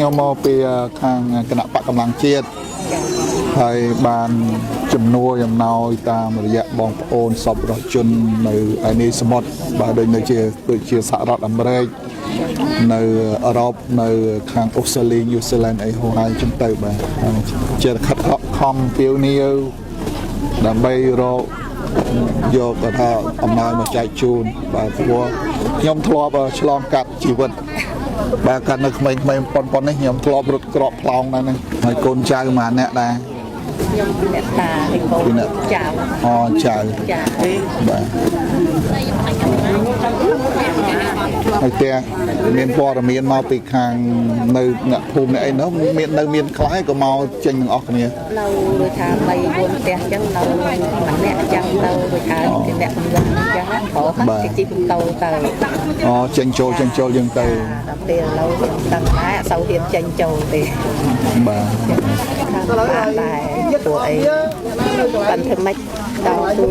ខ្ញុំមកពីខាងគណៈបកកម្លាំងជាតិហើយបានជំនួយអំណោយតាមរយៈបងប្អូនសពរដ្ឋជននៅឯនេះសមុទ្របាទដូចជាសហរដ្ឋអាមេរិកនៅអឺរ៉ុបនៅខាងអូស្ត្រាលីញូហ្សេឡង់អីហោះហើយចឹងទៅបាទជាខិតខំពីវនីវដើម្បីរកយកថាអំណោយមកចែកជូនបាទព្រោះខ្ញុំធ្លាប់ឆ្លងកាត់ជីវិតបាទកាលនៅក្មេងៗប៉ុននេះខ្ញុំធ្លាប់រត់ក្របផ្លោងដែរហ្នឹងហើយកូនចៅម្នាក់ដែរខ្ញុំអ្នកតាហើយកូនចៅអូចៅបាទហើយតែមានព័ត៌មានមកពីខាងនៅអ្នកភូមិអ្នកអីនោះមានខ្លាយក៏មកចេញទាំងអស់គ្នានៅដូចថា3 4ផ្ទះអញ្ចឹងនៅម្នាក់អញ្ចឹងទៅដូចថាគេអ្នកកំឡុងអញ្ចឹងព្រោះគេជីកតោទៅអូចេញចូលយើងទៅដល់ពេលឥឡូវខ្ញុំដឹងដែរអត់សូវហ៊ានចេញចូលទេបាទដែរព្រោះអីបានធ្វើម៉េចដល់ទូ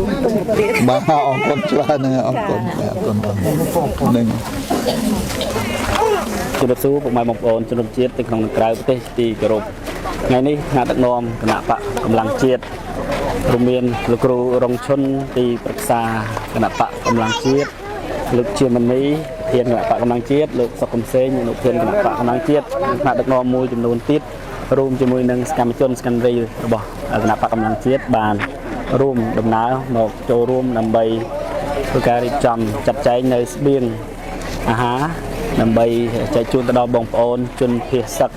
ទៀតបាទអរគុណច្រើនណាស់អរគុណនឹងជំរាបសួរពុកម៉ែបងប្អូនជនជាតិទាំងក្នុងនិងក្រៅប្រទេសទីគោរពថ្ងៃនេះថ្នាក់ដឹកនាំគណៈបកកម្លាំងជាតិរួមមានលោកគ្រូរងឈុនទីប្រឹក្សាគណៈបកកម្លាំងជាតិលោកជាមនីប្រធានគណៈបកកម្លាំងជាតិលោកសុកកំសេងអនុប្រធានគណៈបកកម្លាំងជាតិថ្នាក់ដឹកនាំមួយចំនួនទៀតរួមជាមួយនឹងសកម្មជនសកម្មរីរបស់គណៈបកកម្លាំងជាតិបានរួមដំណើរមកចូលរួមដើម្បីធ្វើការរៀបចំចាត់ចែងនៅស្បៀងអាហារដើម្បីចែកជូនទៅដល់បងប្អូនជនភៀសសឹក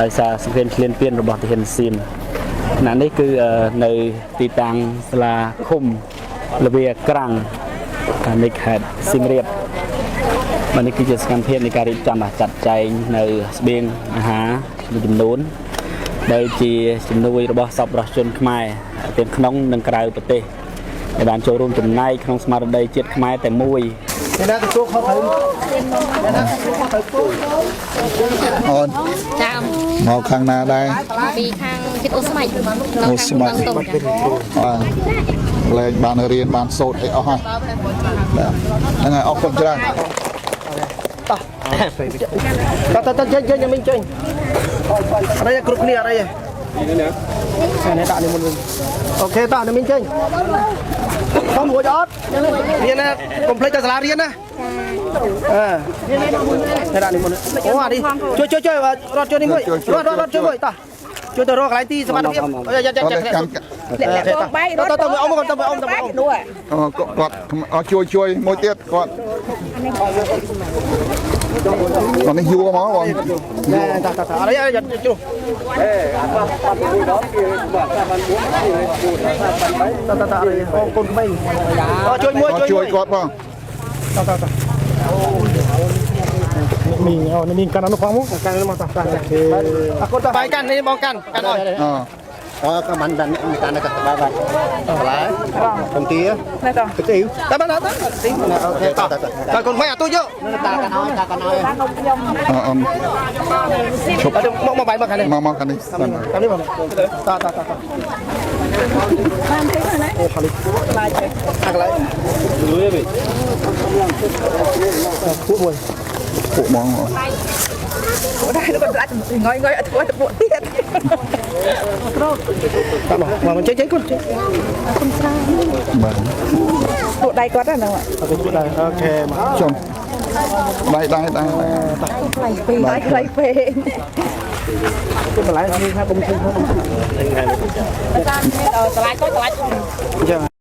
ដោយសារសង្គ្រាមឈ្លានពានរបស់ទាហានសៀមខណៈនេះគឺនៅទីតាំងសាលាឃុំលវាក្រាំងនៃខេត្តសៀមរាបបាទនេះគឺជាសកម្មភាពនៃការរៀបចំចាត់ចែងនៅស្បៀងអាហារមួយចំនួនដែលជាជំនួយរបស់សប្បុរសជនខ្មែរទាំងក្នុងនិងក្រៅប្រទេសដែលបានចូលរួមចំណែកក្នុងស្មារតីជាតិខ្មែរតែមួយអូនចាំមកខាងណាដែរពីខាងជិតអូស្មាច់អូស្មាច់បាទលេងបានរៀនបានសូត្រអីអស់ហើយហ្នឹងហើយអរគុណច្រើនតចេញខ្ញុំមិនចេញអីគ្រប់គ្នាអីនេះដាក់នេះមុនវិញអូខេតខ្ញុំមិនចេញខ្ញុំរួចអត់មានណាកុំភ្លេចទៅសាលារៀនណាដាក់នេះមុនអូអានេះជួយរត់ជួយនេះមួយរត់ជួយមួយតជួយទៅរកកន្លែងទីសុវត្ថិភាពយ៉ាបងបាយរត់ទៅអ៊ំគាត់ជួយមួយទៀតគាត់នេះយួរមកបងអីជុះកូនក្មេងជួយគាត់បងមីងកាន់អនុផងមកកាន់មកតាអរគុណបាយកាន់នេះបងកាន់អស់ក៏មិនដល់កាន់តែបាយបន្លែកំទាណែតទៅទីតែបានទៅទីអូខេតតែកូនមិនអត់ទូយកតាកណោយខ្ញុំឈប់មកបាយមកខាងនេះមកខាងនេះខាងនេះបងតបានទេណាអូខាងនេះខ្លាចទេអាកន្លែងលុយវិញពួកមួយពួកហ្មងដែរលោកគាត់ងយអត់ធ្វើទៅពួកទៀតមកចេញគាត់បាទពួកដៃគាត់ហ្នឹងអូខេមកចុំដៃខ្លៃពេកខ្លីពេកទៅបន្លែនេះថាកុំឃើញហ្នឹងឆ្លាញ់គាត់ឆ្លាញ់អញ្ចឹង